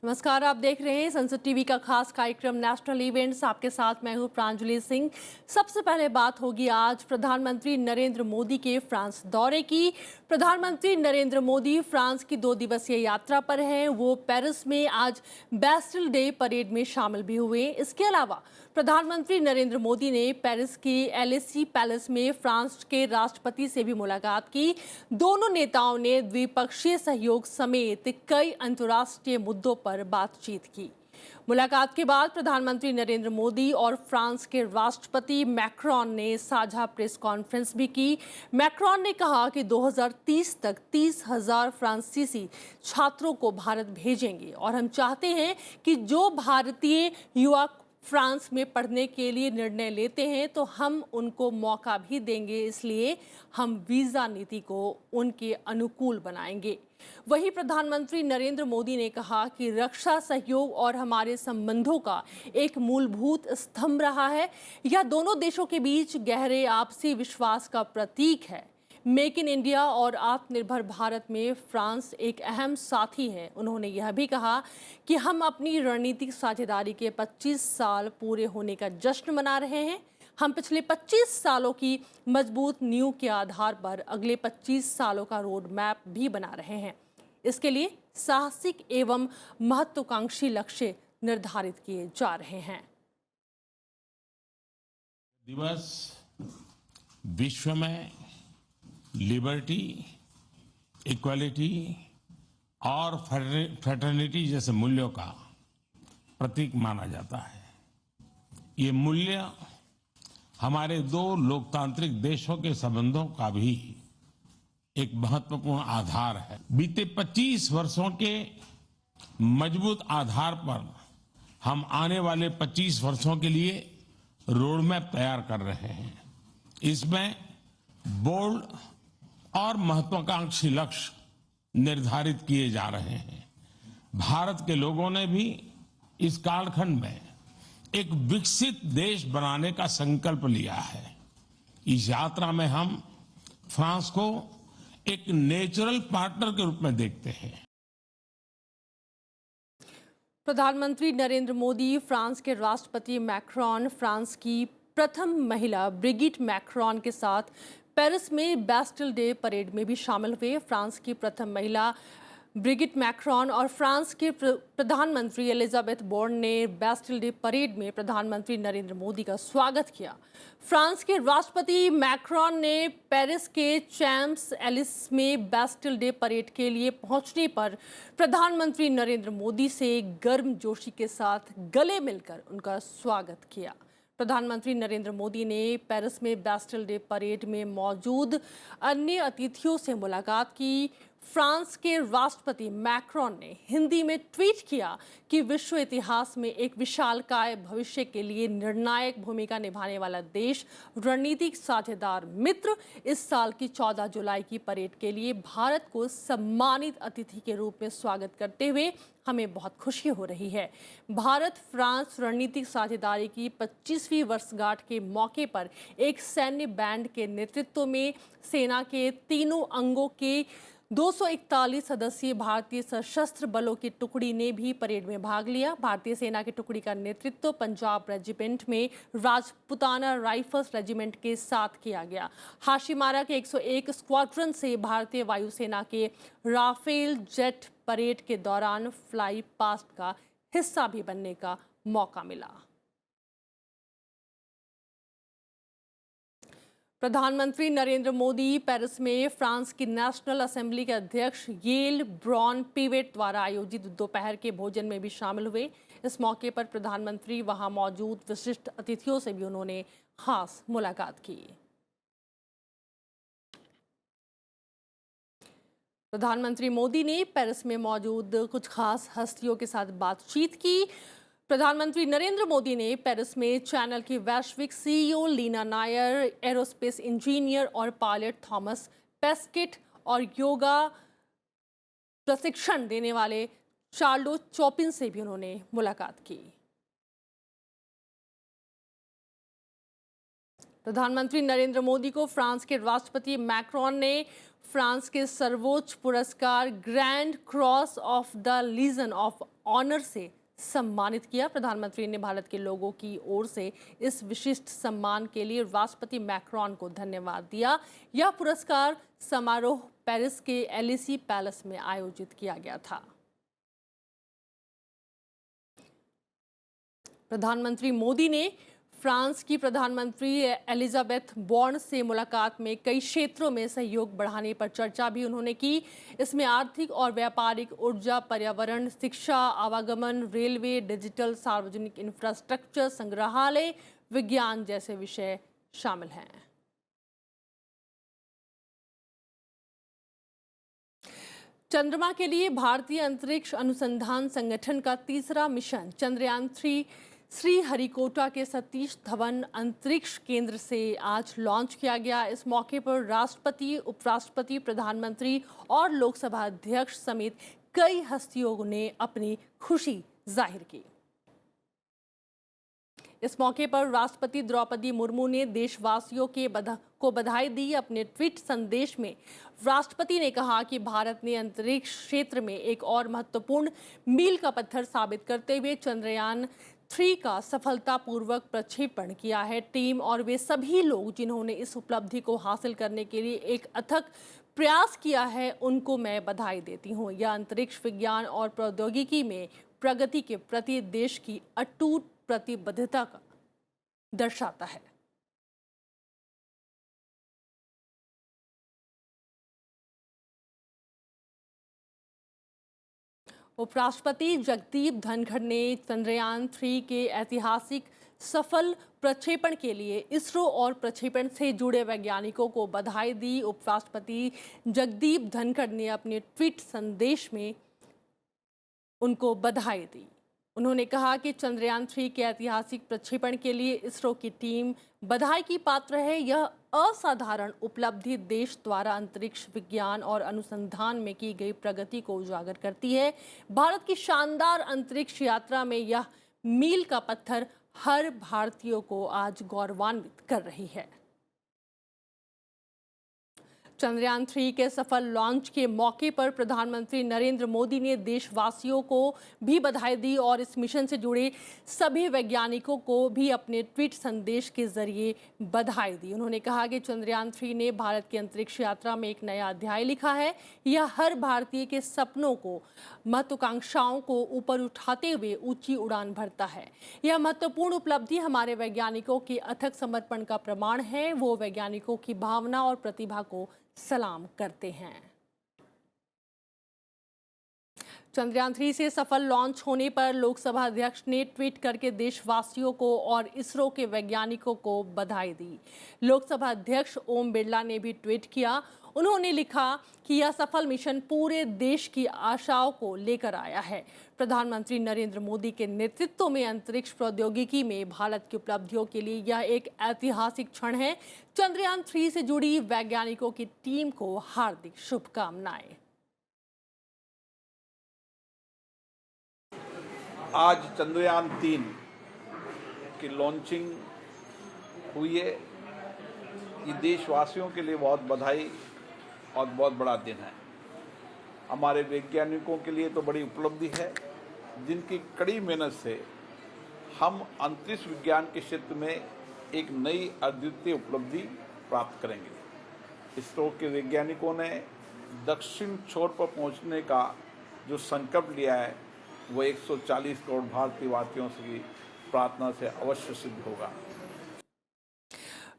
नमस्कार, आप देख रहे हैं संसद टीवी का खास कार्यक्रम नेशनल इवेंट्स। आपके साथ मैं हूं प्रांजलि सिंह। सबसे पहले बात होगी आज प्रधानमंत्री नरेंद्र मोदी के फ्रांस दौरे की। प्रधानमंत्री नरेंद्र मोदी फ्रांस की 2 दिवसीय यात्रा पर हैं। वो पेरिस में आज बैस्टिल डे परेड में शामिल भी हुए। इसके अलावा प्रधानमंत्री नरेंद्र मोदी ने पेरिस के एलिसी पैलेस में फ्रांस के राष्ट्रपति से भी मुलाकात की। दोनों नेताओं ने द्विपक्षीय सहयोग समेत कई अंतर्राष्ट्रीय मुद्दों पर बातचीत की। मुलाकात के बाद प्रधानमंत्री नरेंद्र मोदी और फ्रांस के राष्ट्रपति मैक्रोन ने साझा प्रेस कॉन्फ्रेंस भी की। मैक्रोन ने कहा कि 2030 तक 30,000 फ्रांसीसी छात्रों को भारत भेजेंगे और हम चाहते हैं कि जो भारतीय युवा फ्रांस में पढ़ने के लिए निर्णय लेते हैं तो हम उनको मौका भी देंगे, इसलिए हम वीजा नीति को उनके अनुकूल बनाएंगे। वहीं प्रधानमंत्री नरेंद्र मोदी ने कहा कि रक्षा सहयोग और हमारे संबंधों का एक मूलभूत स्तंभ रहा है। यह दोनों देशों के बीच गहरे आपसी विश्वास का प्रतीक है। मेक इन इंडिया और आत्मनिर्भर भारत में फ्रांस एक अहम साथी है। उन्होंने यह भी कहा कि हम अपनी रणनीतिक साझेदारी के 25 साल पूरे होने का जश्न मना रहे हैं। हम पिछले 25 सालों की मजबूत नींव के आधार पर अगले 25 सालों का रोड मैप भी बना रहे हैं। इसके लिए साहसिक एवं महत्वाकांक्षी लक्ष्य निर्धारित किए जा रहे हैं। दिवस विश्व में लिबर्टी, इक्वालिटी और फ्रेटर्निटी जैसे मूल्यों का प्रतीक माना जाता है। ये मूल्य हमारे दो लोकतांत्रिक देशों के संबंधों का भी एक महत्वपूर्ण आधार है। बीते 25 वर्षों के मजबूत आधार पर हम आने वाले 25 वर्षों के लिए रोड मैप तैयार कर रहे हैं। इसमें बोल्ड और महत्वाकांक्षी लक्ष्य निर्धारित किए जा रहे हैं। भारत के लोगों ने भी इस कालखंड में एक विकसित देश बनाने का संकल्प लिया है। इस यात्रा में हम फ्रांस को एक नेचुरल पार्टनर के रूप में देखते हैं। प्रधानमंत्री नरेंद्र मोदी फ्रांस के राष्ट्रपति मैक्रोन, फ्रांस की प्रथम महिला ब्रिगिट मैक्रोन के साथ पेरिस में बैस्टिल डे परेड में भी शामिल हुए। फ्रांस की प्रथम महिला ब्रिगिट मैक्रोन और फ्रांस के प्रधानमंत्री एलिजाबेथ बोर्न ने बैस्टिल डे परेड में प्रधानमंत्री नरेंद्र मोदी का स्वागत किया। फ्रांस के राष्ट्रपति मैक्रोन ने पेरिस के चैम्प्स एलिस में बैस्टिल डे परेड के लिए पहुंचने पर प्रधानमंत्री नरेंद्र मोदी से गर्मजोशी के साथ गले मिलकर उनका स्वागत किया। प्रधानमंत्री नरेंद्र मोदी ने पेरिस में बैस्टिल डे परेड में मौजूद अन्य अतिथियों से मुलाकात की। फ्रांस के राष्ट्रपति मैक्रोन ने हिंदी में ट्वीट किया कि विश्व इतिहास में एक विशालकाय भविष्य के लिए निर्णायक भूमिका निभाने वाला देश, रणनीतिक साझेदार मित्र इस साल की 14 जुलाई की परेड के लिए भारत को सम्मानित अतिथि के रूप में स्वागत करते हुए हमें बहुत खुशी हो रही है। भारत फ्रांस रणनीतिक साझेदारी की 25वीं वर्षगांठ के मौके पर एक सैन्य बैंड के नेतृत्व में सेना के तीनों अंगों के 241 सदस्यीय भारतीय सशस्त्र बलों की टुकड़ी ने भी परेड में भाग लिया। भारतीय सेना की टुकड़ी का नेतृत्व पंजाब रेजिमेंट में राजपुताना राइफल्स रेजिमेंट के साथ किया गया। हाशिमारा के 101 स्क्वाड्रन से भारतीय वायुसेना के राफेल जेट परेड के दौरान फ्लाई पास्ट का हिस्सा भी बनने का मौका मिला। प्रधानमंत्री नरेंद्र मोदी पेरिस में फ्रांस की नेशनल असेंबली के अध्यक्ष येल ब्रॉन पिवेट द्वारा आयोजित दोपहर के भोजन में भी शामिल हुए। इस मौके पर प्रधानमंत्री वहां मौजूद विशिष्ट अतिथियों से भी उन्होंने खास मुलाकात की। प्रधानमंत्री मोदी ने पेरिस में मौजूद कुछ खास हस्तियों के साथ बातचीत की। प्रधानमंत्री नरेंद्र मोदी ने पेरिस में चैनल की वैश्विक CEO Leena Nair, aerospace engineer और पायलट थॉमस पेस्केट और योगा प्रशिक्षण देने वाले चार्लो चोपिन से भी उन्होंने मुलाकात की। प्रधानमंत्री नरेंद्र मोदी को फ्रांस के राष्ट्रपति मैक्रोन ने फ्रांस के सर्वोच्च पुरस्कार grand cross of the legion of honour से सम्मानित किया। प्रधानमंत्री ने भारत के लोगों की ओर से इस विशिष्ट सम्मान के लिए राष्ट्रपति मैक्रोन को धन्यवाद दिया। यह पुरस्कार समारोह पेरिस के एलिसी पैलेस में आयोजित किया गया था। प्रधानमंत्री मोदी ने फ्रांस की प्रधानमंत्री एलिजाबेथ बॉर्न से मुलाकात में कई क्षेत्रों में सहयोग बढ़ाने पर चर्चा भी उन्होंने की। इसमें आर्थिक और व्यापारिक, ऊर्जा, पर्यावरण, शिक्षा, आवागमन, रेलवे, डिजिटल, सार्वजनिक इंफ्रास्ट्रक्चर, संग्रहालय, विज्ञान जैसे विषय शामिल हैं। चंद्रमा के लिए भारतीय अंतरिक्ष अनुसंधान संगठन का तीसरा मिशन चंद्रयान-3 श्रीहरिकोटा के सतीश धवन अंतरिक्ष केंद्र से आज लॉन्च किया गया। इस मौके पर राष्ट्रपति, उपराष्ट्रपति, प्रधानमंत्री और लोकसभा अध्यक्ष समेत कई हस्तियों ने अपनी खुशी जाहिर की। इस मौके पर राष्ट्रपति द्रौपदी मुर्मू ने देशवासियों को बधाई दी। अपने ट्वीट संदेश में राष्ट्रपति ने कहा कि भारत ने अंतरिक्ष क्षेत्र में एक और महत्वपूर्ण मील का पत्थर साबित करते हुए चंद्रयान-3 का सफलतापूर्वक प्रक्षेपण किया है। टीम और वे सभी लोग जिन्होंने इस उपलब्धि को हासिल करने के लिए एक अथक प्रयास किया है, उनको मैं बधाई देती हूँ। यह अंतरिक्ष विज्ञान और प्रौद्योगिकी में प्रगति के प्रति देश की अटूट प्रतिबद्धता का दर्शाता है। उपराष्ट्रपति जगदीप धनखड़ ने चंद्रयान-3 के ऐतिहासिक सफल प्रक्षेपण के लिए इसरो और प्रक्षेपण से जुड़े वैज्ञानिकों को बधाई दी। उपराष्ट्रपति जगदीप धनखड़ ने अपने ट्वीट संदेश में उनको बधाई दी। उन्होंने कहा कि चंद्रयान-3 के ऐतिहासिक प्रक्षेपण के लिए इसरो की टीम बधाई की पात्र है। यह असाधारण उपलब्धि देश द्वारा अंतरिक्ष विज्ञान और अनुसंधान में की गई प्रगति को उजागर करती है। भारत की शानदार अंतरिक्ष यात्रा में यह मील का पत्थर हर भारतीय को आज गौरवान्वित कर रही है। चंद्रयान-3 के सफल लॉन्च के मौके पर प्रधानमंत्री नरेंद्र मोदी ने देशवासियों को भी बधाई दी और इस मिशन से जुड़े सभी वैज्ञानिकों को भी अपने ट्वीट संदेश के जरिए बधाई दी। उन्होंने कहा कि चंद्रयान-3 ने भारत की अंतरिक्ष यात्रा में एक नया अध्याय लिखा है। यह हर भारतीय के सपनों को, महत्वाकांक्षाओं को ऊपर उठाते हुए ऊंची उड़ान भरता है। यह महत्वपूर्ण उपलब्धि हमारे वैज्ञानिकों के अथक समर्पण का प्रमाण है। वो वैज्ञानिकों की भावना और प्रतिभा को सलाम करते हैं। चंद्रयान-3 से सफल लॉन्च होने पर लोकसभा अध्यक्ष ने ट्वीट करके देशवासियों को और इसरो के वैज्ञानिकों को बधाई दी। लोकसभा अध्यक्ष ओम बिरला ने भी ट्वीट किया। उन्होंने लिखा कि यह सफल मिशन पूरे देश की आशाओं को लेकर आया है। प्रधानमंत्री नरेंद्र मोदी के नेतृत्व में अंतरिक्ष प्रौद्योगिकी में भारत की उपलब्धियों के लिए यह एक ऐतिहासिक क्षण है। चंद्रयान-3 से जुड़ी वैज्ञानिकों की टीम को हार्दिक शुभकामनाएं। आज चंद्रयान-3 की लॉन्चिंग हुई है। ये देशवासियों के लिए बहुत बधाई और बहुत बड़ा दिन है। हमारे वैज्ञानिकों के लिए तो बड़ी उपलब्धि है, जिनकी कड़ी मेहनत से हम अंतरिक्ष विज्ञान के क्षेत्र में एक नई अद्वितीय उपलब्धि प्राप्त करेंगे। इसरो के वैज्ञानिकों ने दक्षिण छोर पर पहुंचने का जो संकल्प लिया है, वो 140 करोड़ भारतीय वासियों की प्रार्थना से अवश्य सिद्ध होगा।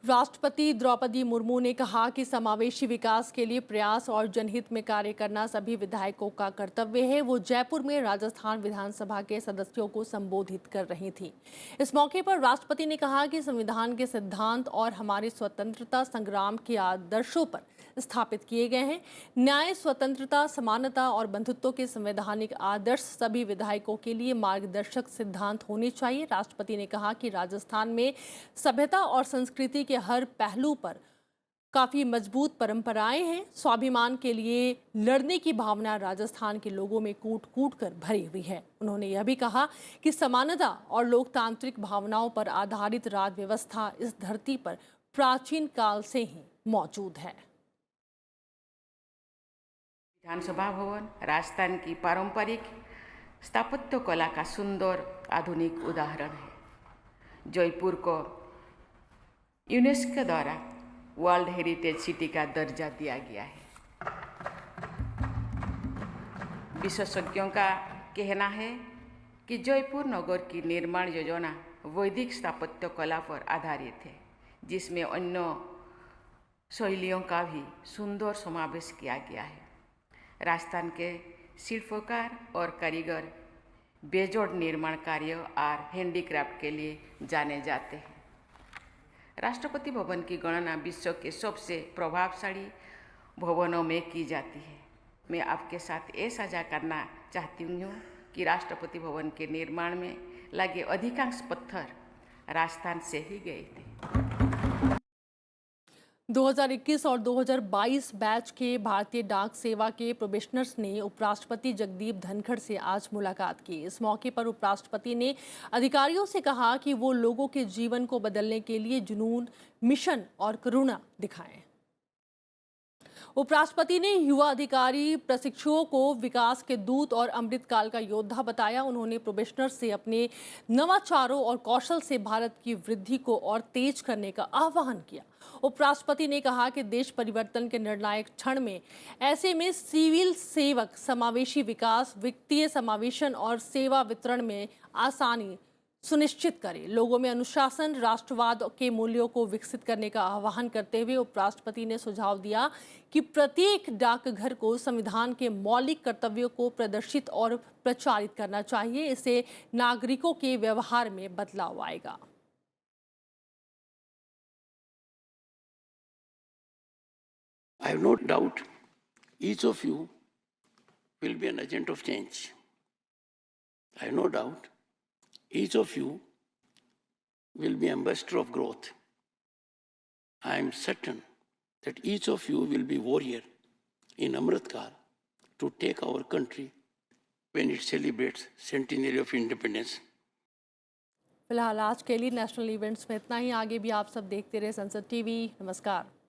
राष्ट्रपति द्रौपदी मुर्मू ने कहा कि समावेशी विकास के लिए प्रयास और जनहित में कार्य करना सभी विधायकों का कर्तव्य है। वो जयपुर में राजस्थान विधानसभा के सदस्यों को संबोधित कर रही थी। इस मौके पर राष्ट्रपति ने कहा कि संविधान के सिद्धांत और हमारे स्वतंत्रता संग्राम के आदर्शों पर स्थापित किए गए हैं। न्याय, स्वतंत्रता, समानता और बंधुत्व के संवैधानिक आदर्श सभी विधायकों के लिए मार्गदर्शक सिद्धांत होने चाहिए। राष्ट्रपति ने कहा कि राजस्थान में सभ्यता और संस्कृति के हर पहलू पर काफी मजबूत परंपराएं हैं। स्वाभिमान के लिए लड़ने की भावना राजस्थान के लोगों में कूट कूट कर भरी हुई है। उन्होंने यह भी कहा कि समानता और लोकतांत्रिक भावनाओं पर आधारित राज व्यवस्था इस धरती पर प्राचीन काल से ही मौजूद है। विधानसभा भवन राजस्थान की पारंपरिक स्थापत्य कला का सुंदर आधुनिक उदाहरण है। जयपुर को यूनेस्को द्वारा वर्ल्ड हेरिटेज सिटी का दर्जा दिया गया है। विशेषज्ञों का कहना है कि जयपुर नगर की निर्माण योजना वैदिक स्थापत्य कला पर आधारित है, जिसमें अन्य शैलियों का भी सुंदर समावेश किया गया है। राजस्थान के शिल्पकार और कारीगर बेजोड़ निर्माण कार्य और हैंडीक्राफ्ट के लिए जाने जाते हैं। राष्ट्रपति भवन की गणना विश्व के सबसे प्रभावशाली भवनों में की जाती है। मैं आपके साथ ये साझा करना चाहती हूँ कि राष्ट्रपति भवन के निर्माण में लगे अधिकांश पत्थर राजस्थान से ही गए थे। 2021 और 2022 बैच के भारतीय डाक सेवा के प्रोबेशनर्स ने उपराष्ट्रपति जगदीप धनखड़ से आज मुलाकात की। इस मौके पर उपराष्ट्रपति ने अधिकारियों से कहा कि वो लोगों के जीवन को बदलने के लिए जुनून, मिशन और करुणा दिखाएं। उपराष्ट्रपति ने युवा अधिकारी प्रशिक्षुओं को विकास के दूत और अमृतकाल का योद्धा बताया। उन्होंने प्रोबेशनर्स से अपने नवाचारों और कौशल से भारत की वृद्धि को और तेज करने का आह्वान किया। उपराष्ट्रपति ने कहा कि देश परिवर्तन के निर्णायक क्षण में ऐसे में सिविल सेवक समावेशी विकास, वित्तीय समावेशन और सेवा वितरण में आसानी सुनिश्चित करें। लोगों में अनुशासन, राष्ट्रवाद के मूल्यों को विकसित करने का आह्वान करते हुए उपराष्ट्रपति ने सुझाव दिया कि प्रत्येक डाकघर को संविधान के मौलिक कर्तव्यों को प्रदर्शित और प्रचारित करना चाहिए। इससे नागरिकों के व्यवहार में बदलाव आएगा। I have no doubt each of you will be an agent of change. I have no doubt each of you will be ambassador of growth. I am certain that each of you will be warrior in Amritkal to take our country when it celebrates centenary of independence. फिलहाल आज के लिए national events में इतना ही। आगे भी आप सब देखते रहे संसद टीवी। नमस्कार।